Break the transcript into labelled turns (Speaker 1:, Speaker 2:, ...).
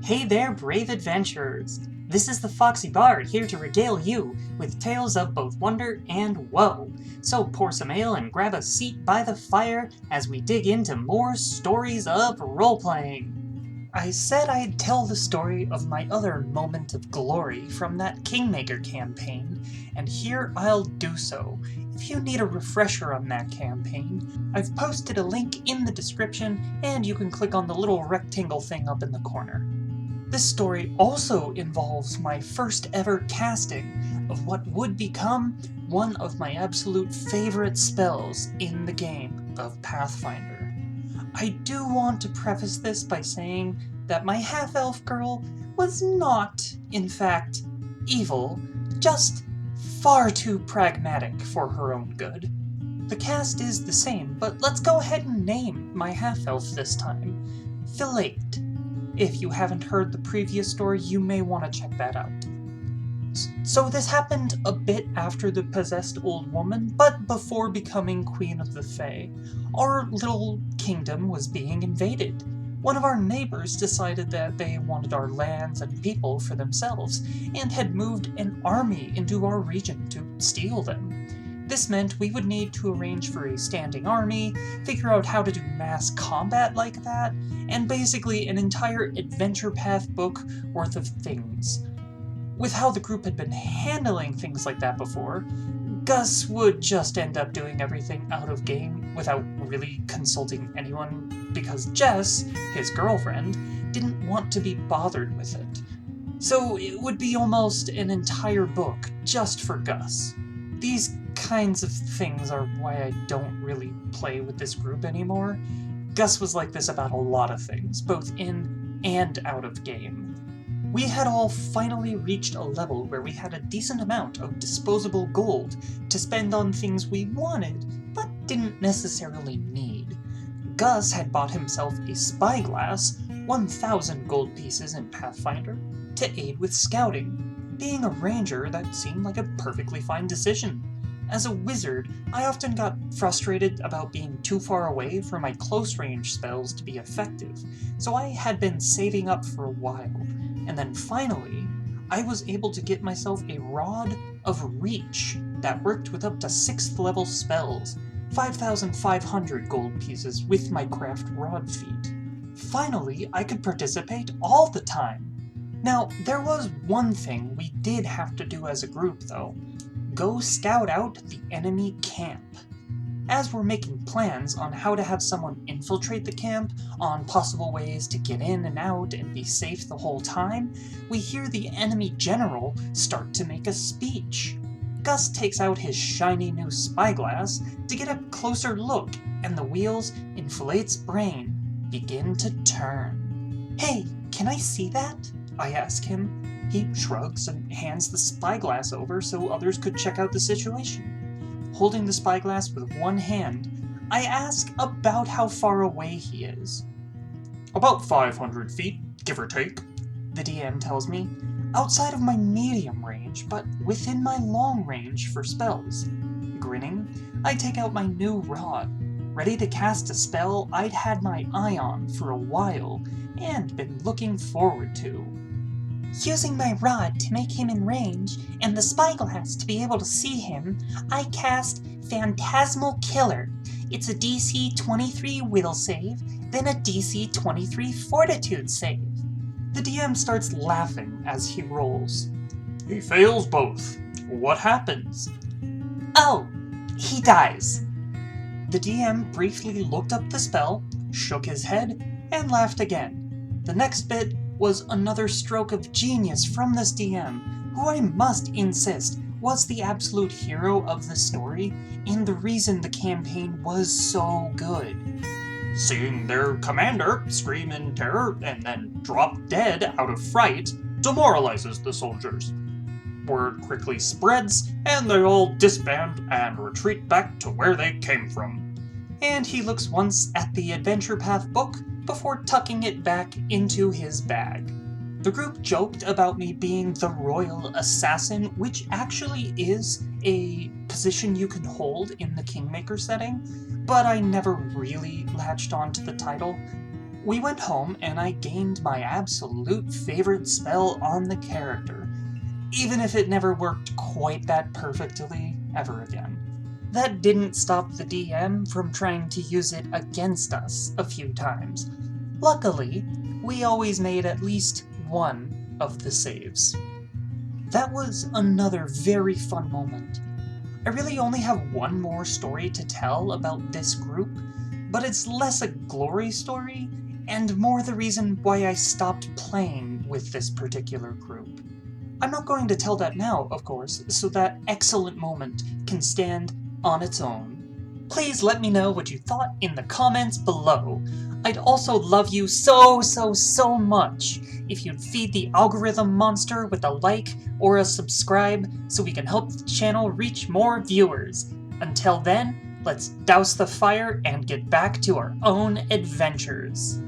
Speaker 1: Hey there, brave adventurers! This is the FoxyBard, here to regale you with tales of both wonder and woe. So pour some ale and grab a seat by the fire as we dig into more stories of role-playing. I said I'd tell the story of my other moment of glory from that Kingmaker campaign, and here I'll do so. If you need a refresher on that campaign, I've posted a link in the description, and you can click on the little rectangle thing up in the corner. This story also involves my first ever casting of what would become one of my absolute favorite spells in the game of Pathfinder. I do want to preface this by saying that my half-elf girl was not, in fact, evil, just far too pragmatic for her own good. The cast is the same, but let's go ahead and name my half-elf this time. Filate. If you haven't heard the previous story, you may want to check that out. So this happened a bit after the possessed old woman, but before becoming Queen of the Fae. Our little kingdom was being invaded. One of our neighbors decided that they wanted our lands and people for themselves, and had moved an army into our region to steal them. This meant we would need to arrange for a standing army, figure out how to do mass combat like that, and basically an entire adventure path book worth of things. With how the group had been handling things like that before, Gus would just end up doing everything out of game without really consulting anyone, because Jess, his girlfriend, didn't want to be bothered with it. So it would be almost an entire book just for Gus. These kinds of things are why I don't really play with this group anymore. Gus was like this about a lot of things, both in and out of game. We had all finally reached a level where we had a decent amount of disposable gold to spend on things we wanted, but didn't necessarily need. Gus had bought himself a spyglass, 1,000 gold pieces in Pathfinder, to aid with scouting. Being a ranger, that seemed like a perfectly fine decision. As a wizard, I often got frustrated about being too far away for my close-range spells to be effective, so I had been saving up for a while, and then finally, I was able to get myself a Rod of Reach that worked with up to 6th level spells, 5,500 gold pieces with my craft rod feat. Finally, I could participate all the time. Now, there was one thing we did have to do as a group, though. Go scout out the enemy camp. As we're making plans on how to have someone infiltrate the camp, on possible ways to get in and out and be safe the whole time, we hear the enemy general start to make a speech. Gus takes out his shiny new spyglass to get a closer look, and the wheels in Filate's brain begin to turn. "Hey, can I see that?" I ask him. He shrugs and hands the spyglass over so others could check out the situation. Holding the spyglass with one hand, I ask about how far away he is. "About 500 feet, give or take," the DM tells me, "outside of my medium range, but within my long range for spells." Grinning, I take out my new rod, ready to cast a spell I'd had my eye on for a while and been looking forward to. Using my rod to make him in range, and the spyglass to be able to see him, I cast Phantasmal Killer. It's a DC 23 will save, then a DC 23 fortitude save. The DM starts laughing as he rolls. "He fails both. What happens?" "Oh, he dies." The DM briefly looked up the spell, shook his head, and laughed again. The next bit was another stroke of genius from this DM, who I must insist was the absolute hero of the story and the reason the campaign was so good. "Seeing their commander scream in terror and then drop dead out of fright demoralizes the soldiers. Word quickly spreads, and they all disband and retreat back to where they came from." And he looks once at the Adventure Path book before tucking it back into his bag. The group joked about me being the Royal Assassin, which actually is a position you can hold in the Kingmaker setting, but I never really latched onto the title. We went home and I gained my absolute favorite spell on the character, even if it never worked quite that perfectly ever again. That didn't stop the DM from trying to use it against us a few times. Luckily, we always made at least one of the saves. That was another very fun moment. I really only have one more story to tell about this group, but it's less a glory story and more the reason why I stopped playing with this particular group. I'm not going to tell that now, of course, so that excellent moment can stand on its own. Please let me know what you thought in the comments below. I'd also love you so much if you'd feed the algorithm monster with a like or a subscribe so we can help the channel reach more viewers. Until then, let's douse the fire and get back to our own adventures.